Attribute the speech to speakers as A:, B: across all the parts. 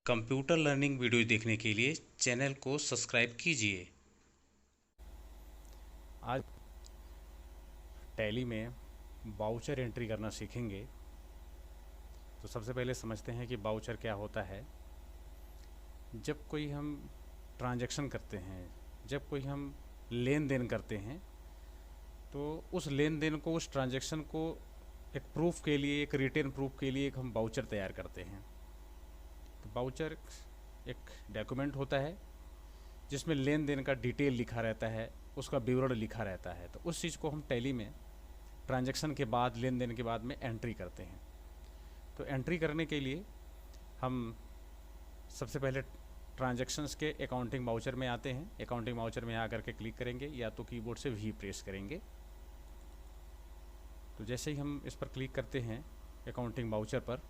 A: Computer learning video देखने के लिए चैनल को सब्सक्राइब कीजिए।
B: आज टैली में बाउचर एंट्री करना सीखेंगे। तो सबसे पहले समझते हैं कि बाउचर क्या होता है। जब कोई हम ट्रांजैक्शन करते हैं, जब कोई हम लेन देन करते हैं, तो उस लेन देन को, उस ट्रांजैक्शन को एक प्रूफ के लिए, एक रिटेन प्रूफ के लिए एक हम बाउचर तैयार करते हैं। तो बाउचर एक डॉक्यूमेंट होता है जिसमें लेन देन का डिटेल लिखा रहता है, उसका विवरण लिखा रहता है। तो उस चीज़ को हम टैली में ट्रांजैक्शन के बाद, लेन देन के बाद में एंट्री करते हैं। तो एंट्री करने के लिए हम सबसे पहले ट्रांजैक्शंस के अकाउंटिंग वाउचर में आते हैं। अकाउंटिंग वाउचर में आकर के क्लिक करेंगे या तो कीबोर्ड से वी प्रेस करेंगे। तो जैसे ही हम इस पर क्लिक करते हैं अकाउंटिंग वाउचर पर,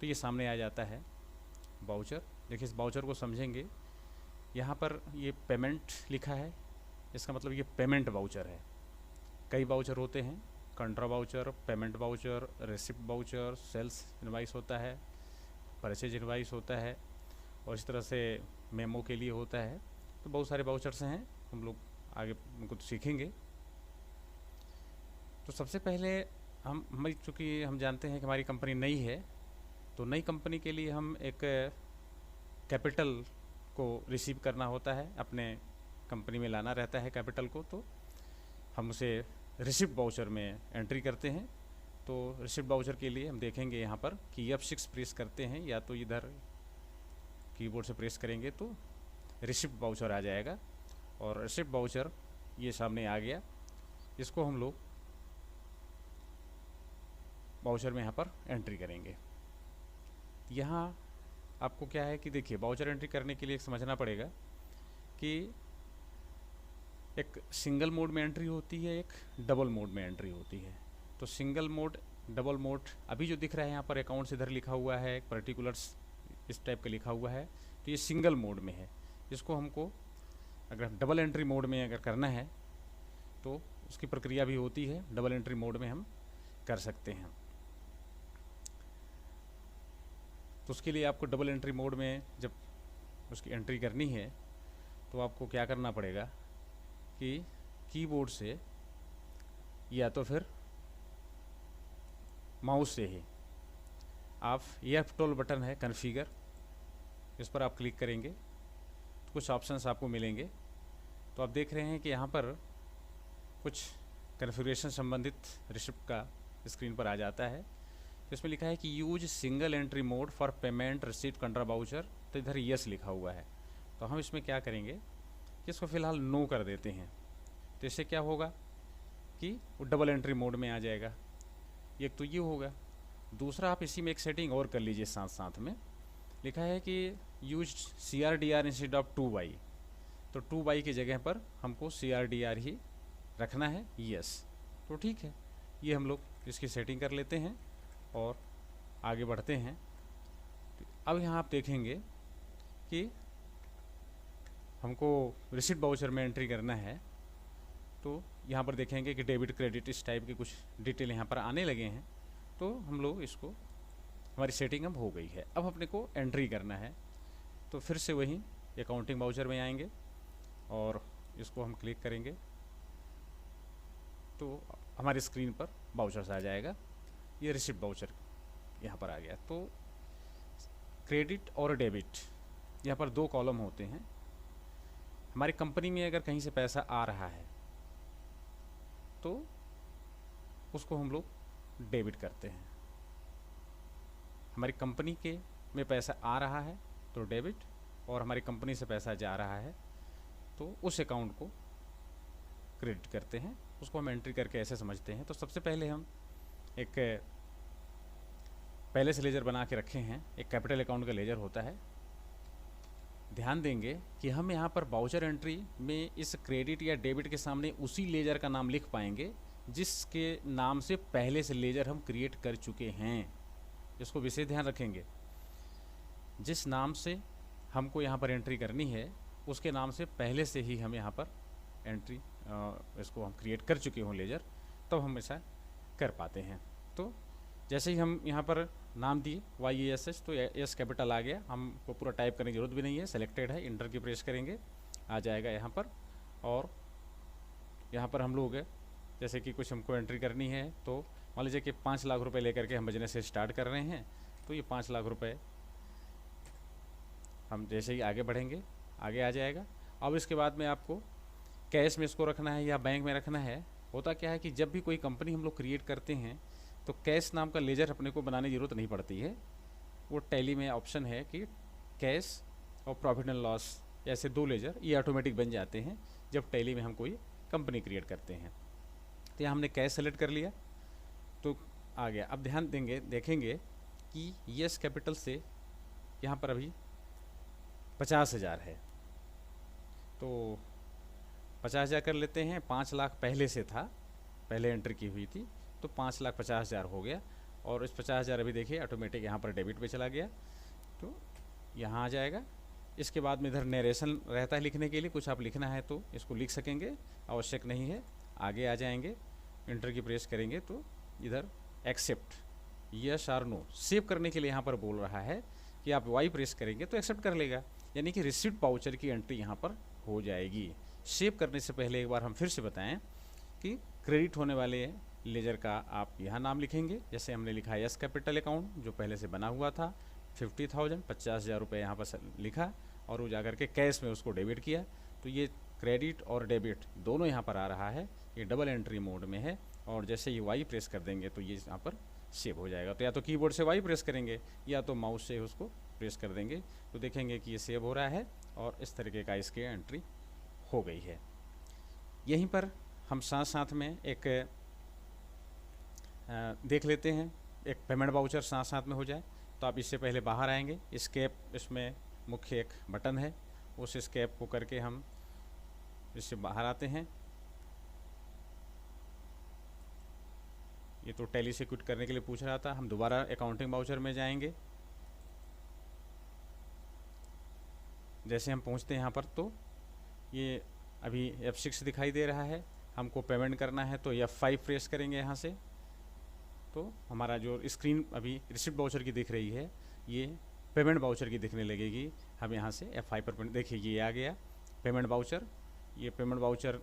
B: तो ये सामने आ जाता है वाउचर। देखिए, इस वाउचर को समझेंगे। यहाँ पर ये पेमेंट लिखा है, इसका मतलब ये पेमेंट वाउचर है। कई वाउचर होते हैं, contra voucher, payment voucher, receipt voucher, sales invoice होता है, परचेज इनवाइस होता है, और इस तरह से मेमो के लिए होता है। तो बहुत सारे वाउचर्स हैं, हम लोग आगे उनको तो सीखेंगे। तो सबसे पहले हम चूँकि हम जानते हैं कि हमारी कंपनी नई है, तो नई कंपनी के लिए हम एक कैपिटल को रिसीव करना होता है, अपने कंपनी में लाना रहता है कैपिटल को। तो हम उसे रिसिप्ट वाउचर में एंट्री करते हैं। तो रिसिप्ट वाउचर के लिए हम देखेंगे यहाँ पर कि F6 प्रेस करते हैं या तो इधर कीबोर्ड से प्रेस करेंगे तो रिसिप्ट वाउचर आ जाएगा। और रिसिप्ट वाउचर ये सामने आ गया। इसको हम लोग वाउचर में यहाँ पर एंट्री करेंगे। यहाँ आपको क्या है कि देखिए, वाउचर एंट्री करने के लिए समझना पड़ेगा कि एक सिंगल मोड में एंट्री होती है, एक डबल मोड में एंट्री होती है। तो सिंगल मोड, डबल मोड, अभी जो दिख रहा है यहाँ पर अकाउंट्स इधर लिखा हुआ है, पर्टिकुलर्स इस टाइप का लिखा हुआ है, तो ये सिंगल मोड में है। इसको हमको अगर डबल एंट्री मोड में अगर करना है तो उसकी प्रक्रिया भी होती है, डबल एंट्री मोड में हम कर सकते हैं। तो उसके लिए आपको डबल एंट्री मोड में जब उसकी एंट्री करनी है तो आपको क्या करना पड़ेगा कि कीबोर्ड से या तो फिर माउस से ही आप F12 बटन है कॉन्फ़िगर, इस पर आप क्लिक करेंगे तो कुछ ऑप्शंस आपको मिलेंगे। तो आप देख रहे हैं कि यहाँ पर कुछ कॉन्फ़िगरेशन संबंधित रिसिप्ट का स्क्रीन पर आ जाता है। तो इसमें लिखा है कि use single entry mode for payment receipt कंट्रा voucher. तो इधर यस लिखा हुआ है। तो हम इसमें क्या करेंगे कि इसको फ़िलहाल नो कर देते हैं। तो इससे क्या होगा कि वो डबल एंट्री मोड में आ जाएगा। एक तो ये होगा। दूसरा, आप इसी में एक सेटिंग और कर लीजिए साथ साथ में। लिखा है कि use CRDR instead of 2Y। तो 2Y की जगह पर हमको CRDR ही रखना है, यस। तो ठीक है, ये हम लोग इसकी सेटिंग कर लेते हैं और आगे बढ़ते हैं। तो अब यहाँ आप देखेंगे कि हमको रिसिप्ट वाउचर में एंट्री करना है। तो यहाँ पर देखेंगे कि डेबिट, क्रेडिट, इस टाइप के कुछ डिटेल यहाँ पर आने लगे हैं। तो हम लोग इसको, हमारी सेटिंग अब हो गई है। अब अपने को एंट्री करना है। तो फिर से वही अकाउंटिंग वाउचर में आएंगे और इसको हम क्लिक करेंगे तो हमारी स्क्रीन पर वाउचर्स आ जाएगा। ये रिसिप्ट वाउचर यहाँ पर आ गया। तो क्रेडिट और डेबिट, यहाँ पर दो कॉलम होते हैं। हमारी कंपनी में अगर कहीं से पैसा आ रहा है तो उसको हम लोग डेबिट करते हैं। हमारी कंपनी के में पैसा आ रहा है तो डेबिट, और हमारी कंपनी से पैसा जा रहा है तो उस अकाउंट को क्रेडिट करते हैं। उसको हम एंट्री करके ऐसे समझते हैं। तो सबसे पहले हम एक पहले से लेजर बना के रखे हैं, एक कैपिटल अकाउंट का लेजर होता है। ध्यान देंगे कि हम यहाँ पर वाउचर एंट्री में इस क्रेडिट या डेबिट के सामने उसी लेजर का नाम लिख पाएंगे जिसके नाम से पहले से लेजर हम क्रिएट कर चुके हैं। इसको विशेष ध्यान रखेंगे। जिस नाम से हमको यहाँ पर एंट्री करनी है उसके नाम से पहले से ही हम यहाँ पर एंट्री इसको हम क्रिएट कर चुके हों लेजर, तब हम ऐसा कर पाते हैं। तो जैसे ही हम यहाँ पर नाम दिए YESH, तो एस कैपिटल आ गया, हमको पूरा टाइप करने की जरूरत भी नहीं है, सेलेक्टेड है, इंटर की प्रेस करेंगे आ जाएगा यहाँ पर। और यहाँ पर हम लोग जैसे कि कुछ हमको एंट्री करनी है, तो मान लीजिए कि 5 लाख रुपए लेकर के हम बिजनेस स्टार्ट कर रहे हैं, तो ये 5 लाख रुपए हम जैसे ही आगे बढ़ेंगे आगे आ जाएगा। अब इसके बाद में आपको कैश में इसको रखना है या बैंक में रखना है। होता क्या है कि जब भी कोई कंपनी हम लोग क्रिएट करते हैं तो कैश नाम का लेजर अपने को बनाने की ज़रूरत नहीं पड़ती है। वो टैली में ऑप्शन है कि कैश और प्रॉफिट एंड लॉस, ऐसे 2 लेजर ये ऑटोमेटिक बन जाते हैं जब टैली में हम कोई कंपनी क्रिएट करते हैं। तो यहाँ हमने कैश सेलेक्ट कर लिया तो आ गया। अब ध्यान देंगे, देखेंगे कि यस कैपिटल से यहाँ पर अभी 50,000 है, तो 50,000 कर लेते हैं। 5 लाख पहले से था, पहले एंट्री की हुई थी, तो 5,50,000 हो गया। और इस 50,000 अभी देखिए ऑटोमेटिक यहाँ पर डेबिट पे चला गया, तो यहाँ आ जाएगा। इसके बाद में इधर नरेशन रहता है लिखने के लिए, कुछ आप लिखना है तो इसको लिख सकेंगे, आवश्यक नहीं है। आगे आ जाएंगे, इंटर की प्रेस करेंगे तो इधर एक्सेप्ट, यस और नो सेव करने के लिए यहाँ पर बोल रहा है कि आप वाई प्रेस करेंगे तो एक्सेप्ट कर लेगा, यानी कि रिसिप्ट वाउचर की एंट्री यहाँ पर हो जाएगी। सेव करने से पहले एक बार हम फिर से बताएं कि क्रेडिट होने वाले लेजर का आप यहाँ नाम लिखेंगे, जैसे हमने लिखा यस कैपिटल अकाउंट जो पहले से बना हुआ था, 50,000 50,000 रुपये यहाँ पर लिखा और वो जाकर के कैश में उसको डेबिट किया, तो ये क्रेडिट और डेबिट दोनों यहाँ पर आ रहा है। ये डबल एंट्री मोड में है, और जैसे ये वाई प्रेस कर देंगे तो ये यहाँ पर सेव हो जाएगा। तो या तो कीबोर्ड से वाई प्रेस करेंगे या तो माउस से उसको प्रेस कर देंगे, तो देखेंगे कि ये सेव हो रहा है और इस तरीके का इसकी एंट्री हो गई है। यहीं पर हम साथ साथ में एक देख लेते हैं, एक पेमेंट वाउचर साथ साथ में हो जाए। तो आप इससे पहले बाहर आएंगे, स्केप इसमें मुख्य एक बटन है, उस स्केप को करके हम इससे बाहर आते हैं। ये तो टैली से क्विट करने के लिए पूछ रहा था, हम दोबारा अकाउंटिंग वाउचर में जाएंगे। जैसे हम पहुंचते हैं यहाँ पर तो ये अभी F6 दिखाई दे रहा है, हमको पेमेंट करना है तो F5 प्रेस करेंगे यहाँ से, तो हमारा जो स्क्रीन अभी रिसिप्ट वाउचर की दिख रही है ये पेमेंट वाउचर की दिखने लगेगी। हम यहाँ से F5 पर देखिए ये आ गया पेमेंट वाउचर। ये पेमेंट वाउचर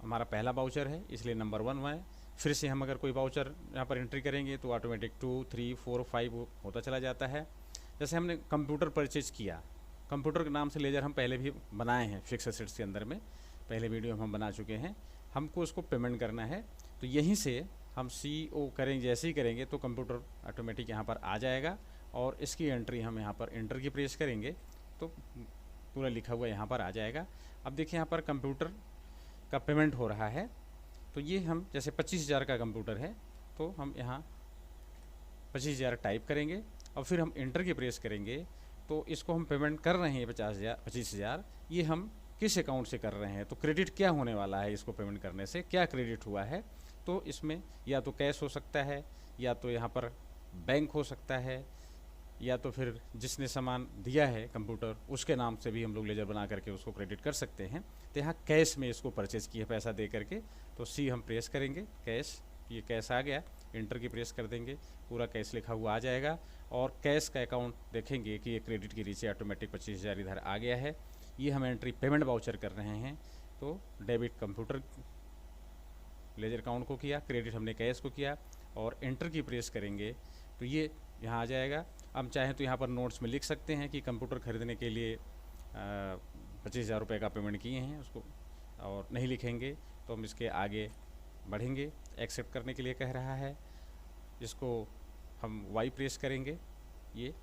B: हमारा पहला वाउचर है इसलिए नंबर 1 है। फिर से हम अगर कोई वाउचर यहाँ पर एंट्री करेंगे तो ऑटोमेटिक 2 3 4 5 होता चला जाता है। जैसे हमने कंप्यूटर परचेज किया, कंप्यूटर के नाम से लेजर हम पहले भी बनाए हैं फिक्स एसेट्स के अंदर में, पहले वीडियो हम बना चुके हैं। हमको उसको पेमेंट करना है तो यहीं से हम CO करेंगे, जैसे ही करेंगे तो कंप्यूटर ऑटोमेटिक यहाँ पर आ जाएगा और इसकी एंट्री हम यहाँ पर एंटर की प्रेस करेंगे तो पूरा लिखा हुआ यहाँ पर आ जाएगा। अब देखिए यहाँ पर कंप्यूटर का पेमेंट हो रहा है, तो ये हम जैसे 25,000 का कंप्यूटर है तो हम यहाँ 25,000 टाइप करेंगे और फिर हम एंटर की प्रेस करेंगे तो इसको हम पेमेंट कर रहे हैं 25,000। ये हम किस अकाउंट से कर रहे हैं, तो क्रेडिट क्या होने वाला है, इसको पेमेंट करने से क्या क्रेडिट हुआ है, तो इसमें या तो कैश हो सकता है या तो यहाँ पर बैंक हो सकता है या तो फिर जिसने सामान दिया है कंप्यूटर उसके नाम से भी हम लोग लेजर बना करके उसको क्रेडिट कर सकते हैं। तो यहाँ कैश में इसको परचेज़ किया पैसा दे करके, तो C हम प्रेस करेंगे, कैश, ये कैश आ गया, इंटर की प्रेस कर देंगे, पूरा कैश लिखा हुआ आ जाएगा और कैश का अकाउंट देखेंगे कि ये क्रेडिट के नीचे ऑटोमेटिक 25,000 इधर आ गया है। ये हम एंट्री पेमेंट वाउचर कर रहे हैं, तो डेबिट कंप्यूटर लेजर अकाउंट को किया, क्रेडिट हमने कैश को किया और एंटर की प्रेस करेंगे तो ये यहाँ आ जाएगा। हम चाहें तो यहाँ पर नोट्स में लिख सकते हैं कि कंप्यूटर खरीदने के लिए 25,000 रुपये का पेमेंट किए हैं उसको, और नहीं लिखेंगे तो हम इसके आगे बढ़ेंगे। एक्सेप्ट करने के लिए कह रहा है, इसको हम वाई प्रेस करेंगे, ये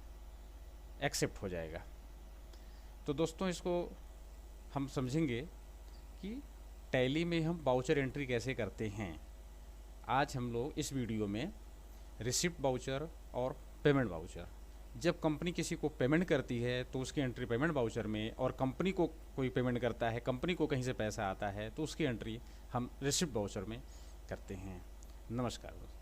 B: एक्सेप्ट हो जाएगा। तो दोस्तों इसको हम समझेंगे कि टैली में हम वाउचर एंट्री कैसे करते हैं। आज हम लोग इस वीडियो में रिसिप्ट वाउचर और पेमेंट वाउचर, जब कंपनी किसी को पेमेंट करती है तो उसकी एंट्री पेमेंट वाउचर में, और कंपनी को कोई पेमेंट करता है, कंपनी को कहीं से पैसा आता है तो उसकी एंट्री हम रिसिप्ट वाउचर में करते हैं। नमस्कार दोस्तों।